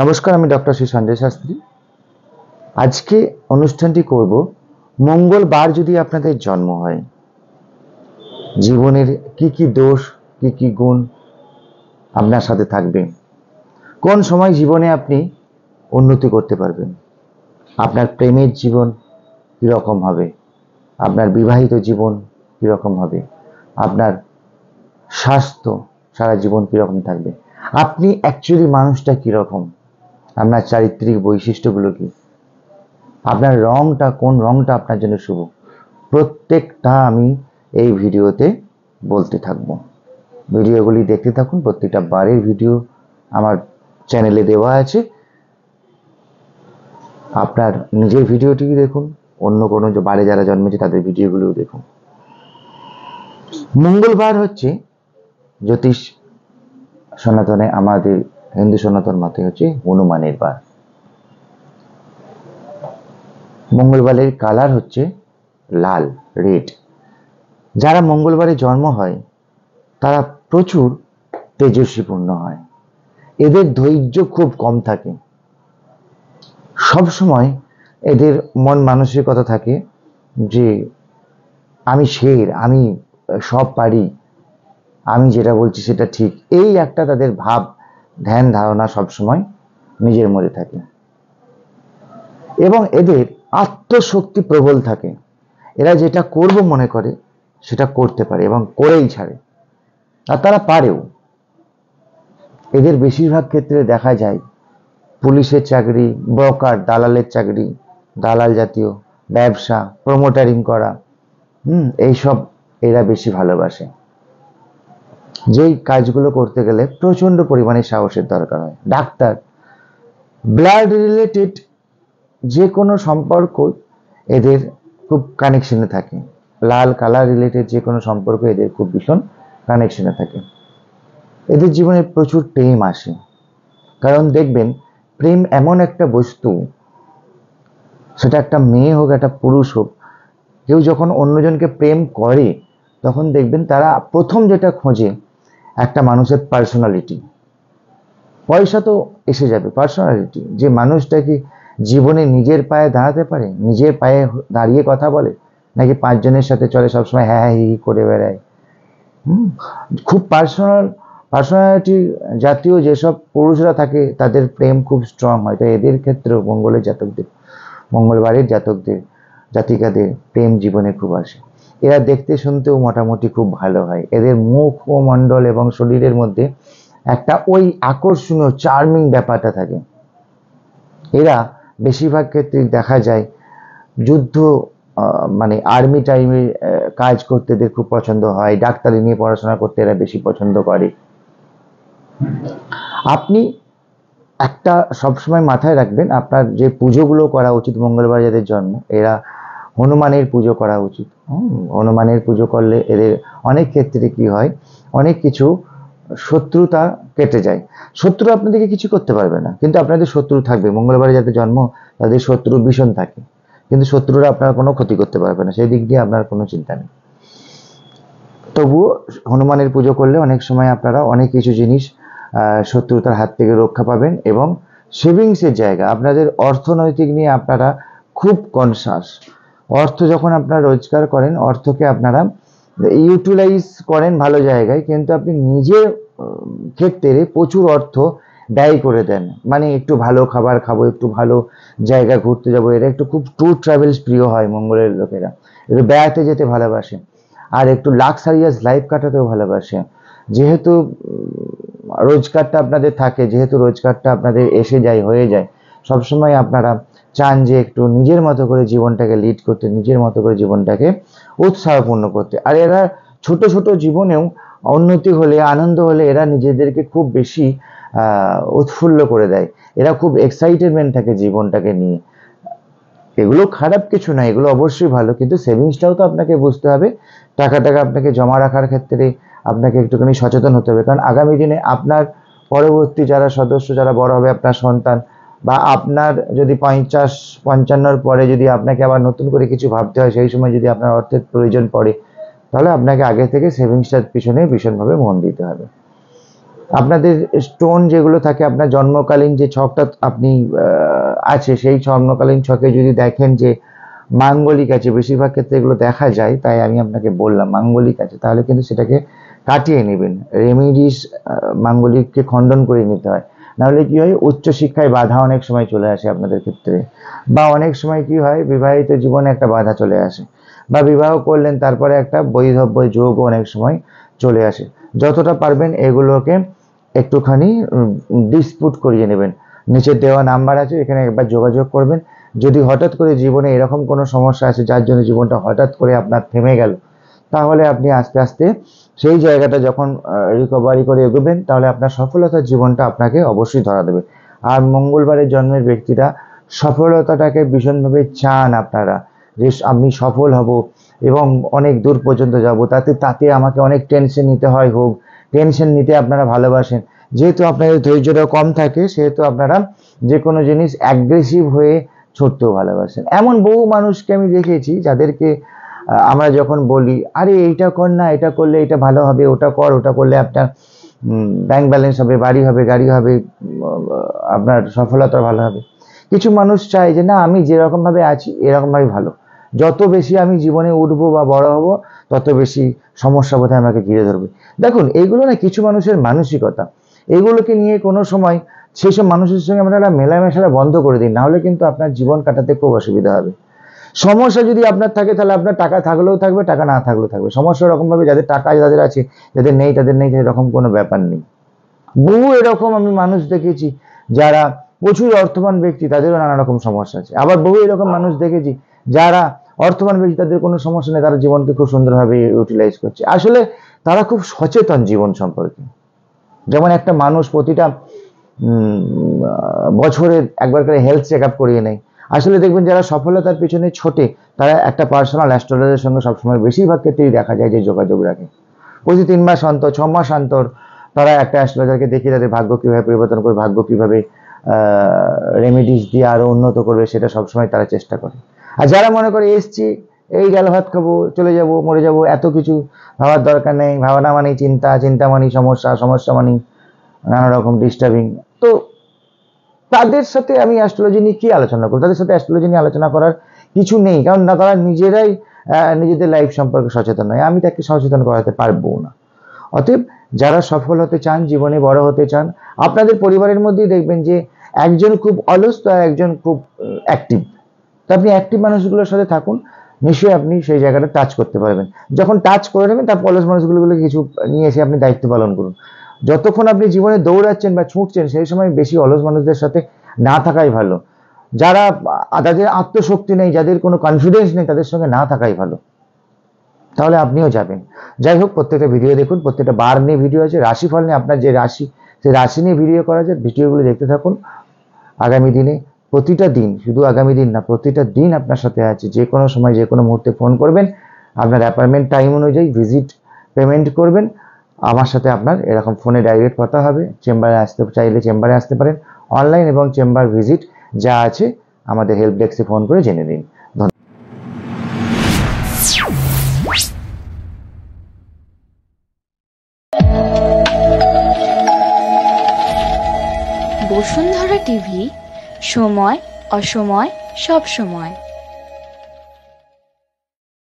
নমস্কার, আমি ডক্টর শ্রী সঞ্জয় শাস্ত্রী। আজকে অনুষ্ঠানটি করব মঙ্গলবার যদি আপনাদের জন্ম হয়, জীবনের কি কি দোষ, কি কি গুণ আপনার সাথে থাকবে, কোন সময় জীবনে আপনি উন্নতি করতে পারবেন, আপনার প্রেমের জীবন কীরকম হবে, আপনার বিবাহিত জীবন কীরকম হবে, আপনার স্বাস্থ্য সারা জীবন কীরকম থাকবে, আপনি অ্যাকচুয়ালি মানুষটা কীরকম, আপনার চারিত্রিক বৈশিষ্ট্যগুলো কি, আপনার রংটা কোন রংটা আপনার জন্য শুভ, প্রত্যেকটা আমি এই ভিডিওতে বলতে থাকবো। ভিডিওগুলি দেখতে থাকুন। প্রত্যেকটা বারের ভিডিও আমার চ্যানেলে দেওয়া আছে। আপনার নিজের ভিডিওটি দেখুন, অন্য কোনো যে বারে যারা জন্মেছে তাদের ভিডিওগুলোও দেখুন। মঙ্গলবার হচ্ছে জ্যোতিষ সনাতনে, আমাদের হিন্দু সনাতন মতে হচ্ছে হনুমানের বার। মঙ্গলবারের কালার হচ্ছে লাল, রেড। যারা মঙ্গলবারে জন্ম হয় তারা প্রচুর তেজস্বীপূর্ণ হয়। এদের ধৈর্য খুব কম থাকে। সব সময় এদের মন মানসিকতা থাকে যে আমি শের, আমি সব পারি, আমি যেটা বলছি সেটা ঠিক। এই একটা তাদের ভাব, ধ্যান ধারণা সবসময় নিজের মধ্যে থাকে এবং এদের আত্মশক্তি প্রবল থাকে। এরা যেটা করব মনে করে সেটা করতে পারে এবং করেই ছাড়ে, আর তারা পারেও। এদের বেশিরভাগ ক্ষেত্রে দেখা যায় পুলিশের চাকরি, ব্রোকার, দালালের চাকরি, দালাল জাতীয় ব্যবসা, প্রমোটারিং করা, এইসব এরা বেশি ভালোবাসে। যেই কাজগুলো করতে গেলে প্রচন্ড পরিমাণে সাহসের দরকার হয়। ডাক্তার, ব্লাড রিলেটেড যে কোনো সম্পর্ক এদের খুব কানেকশনে থাকে। লাল কালার রিলেটেড যে কোনো সম্পর্ক এদের খুব ভীষণ কানেকশনে থাকে। এদের জীবনে প্রচুর প্রেম আসে, কারণ দেখবেন প্রেম এমন একটা বস্তু, সেটা একটা মেয়ে হোক একটা পুরুষ হোক, কেউ যখন অন্যজনকে প্রেম করে তখন দেখবেন তারা প্রথম যেটা খোঁজে একটা মানুষের পার্সোনালিটি। পয়সা তো এসে যাবে, পার্সোনালিটি, যে মানুষটা কি জীবনে নিজের পায়ে দাঁড়াতে পারে, নিজের পায়ে দাঁড়িয়ে কথা বলে, নাকি পাঁচজনের সাথে চলে সবসময় হ্যাঁ হ্যাঁ হি করে বেড়ায়। খুব পার্সোনালিটি জাতীয় যেসব পুরুষরা থাকে তাদের প্রেম খুব স্ট্রং হয়। তো এদের ক্ষেত্রেও মঙ্গলবারের জাতকদের, জাতিকাদের প্রেম জীবনে খুব আসে। এরা দেখতে শুনতেও মোটামুটি খুব ভালো হয়। এদের মুখমণ্ডল এবং শরীরের মধ্যে একটা ওই আকর্ষণীয় চার্মিং ব্যাপারটা থাকে। এরা বেশিরভাগ ক্ষেত্রে দেখা যায় যুদ্ধ, মানে আর্মি টাইমে কাজ করতে এদের খুব পছন্দ হয়। ডাক্তারি নিয়ে পড়াশোনা করতে এরা বেশি পছন্দ করে। আপনি একটা সবসময় মাথায় রাখবেন, আপনার যে পুজোগুলো করা উচিত মঙ্গলবার যাদের জন্ম, এরা হনুমানের পুজো করা উচিত। হনুমানের পুজো করলে এদের অনেক ক্ষেত্রে কি হয়, অনেক কিছু শত্রুতা কেটে যায়। শত্রু আপনাদেরকে কিছু করতে পারবে না, কিন্তু আপনাদের শত্রু থাকবে। মঙ্গলবারে যাদের জন্ম তাদের শত্রু ভীষণ থাকে, কিন্তু শত্রুরা আপনার কোনো ক্ষতি করতে পারবে না, সেই দিক দিয়ে আপনার কোনো চিন্তা নেই। তবুও হনুমানের পুজো করলে অনেক সময় আপনারা অনেক কিছু জিনিস শত্রুতার হাত থেকে রক্ষা পাবেন। এবং সেভিংসের জায়গা, আপনাদের অর্থনৈতিক নিয়ে আপনারা খুব কনসাস। অর্থ যখন আপনারা রোজগার করেন, অর্থকে আপনারা ইউটিলাইজ করেন ভালো জায়গায়, কিন্তু আপনি নিজের ক্ষেত্রে প্রচুর অর্থ ব্যয় করে দেন। মানে একটু ভালো খাবার খাবো, একটু ভালো জায়গা ঘুরতে যাবো, এরা একটু খুব ট্যুর ট্রাভেলস প্রিয় হয় মঙ্গলের লোকেরা। একটু বেড়াতে যেতে ভালোবাসে, আর একটু লাক্সারিয়াস লাইফ কাটাতেও ভালোবাসে। যেহেতু রোজগারটা আপনাদের থাকে, যেহেতু রোজগারটা আপনাদের এসে যায়, হয়ে যায়, সবসময় আপনারা চান যে একটু নিজের মতো করে জীবনটাকে লিড করতে, নিজের মতো করে জীবনটাকে উৎসাহপূর্ণ করতে। আর এরা ছোট ছোট জীবনেও উন্নতি হলে, আনন্দ হলে এরা নিজেদেরকে খুব বেশি উৎফুল্ল করে দেয়। এরা খুব এক্সাইটেডমেন্ট থাকে জীবনটাকে নিয়ে। এগুলো খারাপ কিছু না, এগুলো অবশ্যই ভালো, কিন্তু সেভিংসটাও তো আপনাকে বুঝতে হবে। টাকাটাকে আপনাকে জমা রাখার ক্ষেত্রে আপনাকে একটুখানি সচেতন হতে হবে, কারণ আগামী দিনে আপনার পরবর্তী যারা সদস্য, যারা বড় হবে, আপনার সন্তান, বা আপনার যদি 50-55 পরে যদি আপনাকে আবার নতুন করে কিছু ভাবতে হয়, সেই সময় যদি আপনার অর্থের প্রয়োজন পড়ে, তাহলে আপনাকে আগে থেকে সেভিংসটার পিছনে ভীষণভাবে মন দিতে হবে। আপনাদের স্টোন যেগুলো থাকে আপনার জন্মকালীন যে ছকটা আপনি আছে, সেই জন্মকালীন ছকে যদি দেখেন যে মাঙ্গলিক আছে, বেশিরভাগ ক্ষেত্রে এগুলো দেখা যায়, তাই আমি আপনাকে বললাম মাঙ্গলিক আছে, তাহলে কিন্তু সেটাকে কাটিয়ে নেবেন। রেমিডিস মাঙ্গলিককে খণ্ডন করে নিতে হয়, নাহলে কি হয় উচ্চশিক্ষায় বাধা অনেক সময় চলে আসে আপনাদের ক্ষেত্রে, বা অনেক সময় কি হয় বিবাহিত জীবনে একটা বাধা চলে আসে, বা বিবাহ করলেন তারপরে একটা বৈধব্য যোগ অনেক সময় চলে আসে। যতটা পারবেন এগুলোকে একটুখানি ডিসপুট করিয়ে নেবেন। নিচে দেওয়া নাম্বার আছে, এখানে একবার যোগাযোগ করবেন। যদি হঠাৎ করে জীবনে এরকম কোনো সমস্যা আছে যার জন্য জীবনটা হঠাৎ করে আপনার থেমে গেল, তাহলে আপনি আস্তে আস্তে সেই জায়গাটা যখন রিকভারি করে এগোবেন, তাহলে আপনার সফলতার জীবনটা আপনাকে অবশ্যই ধরা দেবে। আর মঙ্গলবারের জন্মের ব্যক্তিরা সফলতাটাকে ভীষণভাবে চান আপনারা, যে আমি সফল হব এবং অনেক দূর পর্যন্ত যাব, তাতে আমাকে অনেক টেনশন নিতে হয়, হোক টেনশন নিতে আপনারা ভালোবাসেন। যেহেতু আপনাদের ধৈর্যটা কম থাকে, সেহেতু আপনারা যে কোনো জিনিস অ্যাগ্রেসিভ হয়ে ছুটতেও ভালোবাসেন। এমন বহু মানুষকে আমি দেখেছি যাদেরকে আমরা যখন বলি আরে এইটা কর না, এটা করলে এটা ভালো হবে, ওটা কর, ওটা করলে আপনার ব্যাংক ব্যালেন্স হবে, বাড়ি হবে, গাড়ি হবে, আপনার সফলতা ভালো হবে, কিছু মানুষ চায় যে না আমি যেরকমভাবে আছি এরকমভাবে ভালো, যত বেশি আমি জীবনে উঠবো বা বড় হব তত বেশি সমস্যা বোধহয় আমাকে ঘিরে ধরবে। দেখুন এইগুলো না কিছু মানুষের মানসিকতা, এগুলোকে নিয়ে কোনো সময় সেই সব মানুষের সঙ্গে আপনারা মেলামেশাটা বন্ধ করে দিন, নাহলে কিন্তু আপনার জীবন কাটাতে খুব অসুবিধা হবে। সমস্যা যদি আপনার থাকে তাহলে আপনার টাকা থাকলেও থাকবে, টাকা না থাকলেও থাকবে। সমস্যা এরকমভাবে যাদের টাকা যাদের আছে, যাদের নেই তাদের নেই, এরকম কোনো ব্যাপার নেই। বহু এরকম আমি মানুষ দেখেছি যারা প্রচুর অর্থবান ব্যক্তি, তাদেরও নানা রকম সমস্যা আছে। আবার বহু এরকম মানুষ দেখেছি যারা অর্থবান ব্যক্তি, তাদের কোনো সমস্যা নেই, তারা জীবনকে খুব সুন্দরভাবে ইউটিলাইজ করছে। আসলে তারা খুব সচেতন জীবন সম্পর্কে। যেমন একটা মানুষ প্রতিটা বছরে একবার করে হেলথ চেক আপ করিয়ে নেয়। আসলে দেখবেন যারা সফলতার পিছনে ছোটে, তারা একটা পার্সোনাল অ্যাস্ট্রোলজারের সঙ্গে সবসময় বেশিরভাগ ক্ষেত্রেই দেখা যায় যে যোগাযোগ রাখে। প্রতি 3 মাস অন্তর, 6 মাস অন্তর তারা একটা অ্যাস্ট্রোলজারকে দেখিয়ে তাদের ভাগ্য কীভাবে পরিবর্তন করবে, ভাগ্য কীভাবে রেমেডিস দিয়ে আরও উন্নত করবে, সেটা সবসময় তারা চেষ্টা করে। আর যারা মনে করে এসছি এই গেল ভাত খাবো, চলে যাব, মরে যাব, এত কিছু ভাবার দরকার নেই, ভাবনা মানেই চিন্তা, চিন্তা মানেই সমস্যা, সমস্যা মানেই নানা রকম ডিস্টার্বিং, তো তাদের সাথে আমি অ্যাস্ট্রোলজি নিয়ে কি আলোচনা করব? তাদের সাথে অ্যাস্ট্রোলজি নিয়ে আলোচনা করার কিছু নেই, কারণ না তারা নিজেরাই নিজেদের লাইফ সম্পর্কে সচেতন নয়, আমি তাকে সচেতন করাতে পারবো না। অতএব যারা সফল হতে চান, জীবনে বড় হতে চান, আপনাদের পরিবারের মধ্যেই দেখবেন যে একজন খুব অলস তো আর একজন খুব অ্যাক্টিভ, তো আপনি অ্যাক্টিভ মানুষগুলোর সাথে থাকুন, নিশ্চয়ই আপনি সেই জায়গাটা টাচ করতে পারবেন। যখন টাচ করে নেবেন তারপর অলস মানুষগুলোকে কিছু নিয়ে এসে আপনি দায়িত্ব পালন করুন। যতক্ষণ আপনি জীবনে দৌড়াচ্ছেন বা ছুটছেন, সেই সময় বেশি অলস মানুষদের সাথে না থাকাই ভালো। যারা যাদের আত্মশক্তি নেই, যাদের কোনো কনফিডেন্স নেই, তাদের সঙ্গে না থাকাই ভালো, তাহলে আপনিও যাবেন। যাই হোক, প্রত্যেকটা ভিডিও দেখুন, প্রত্যেকটা বার নিয়ে ভিডিও আছে, রাশিফল নিয়ে আপনার যে রাশি, সেই রাশি নিয়ে ভিডিও করা যায়, ভিডিওগুলো দেখতে থাকুন। আগামী দিনে প্রতিটা দিন, শুধু আগামী দিন না, প্রতিটা দিন আপনার সাথে আছে, যে কোনো সময় যে কোনো মুহূর্তে ফোন করবেন, আপনার অ্যাপয়েন্টমেন্ট টাইম অনুযায়ী ভিজিট পেমেন্ট করবেন, আমার সাথে আপনার এরকম ফোনে ডাইরেক্ট কথা হবে। চেম্বারে আসতে চাইলে চেম্বারে আসতে পারেন, অনলাইন এবং চেম্বার ভিজিট যা আছে আমাদের হেল্প ডেস্কে ফোন করে জেনে নিন। বসুন্ধরা টিভি, সময় অসময় সব সময়।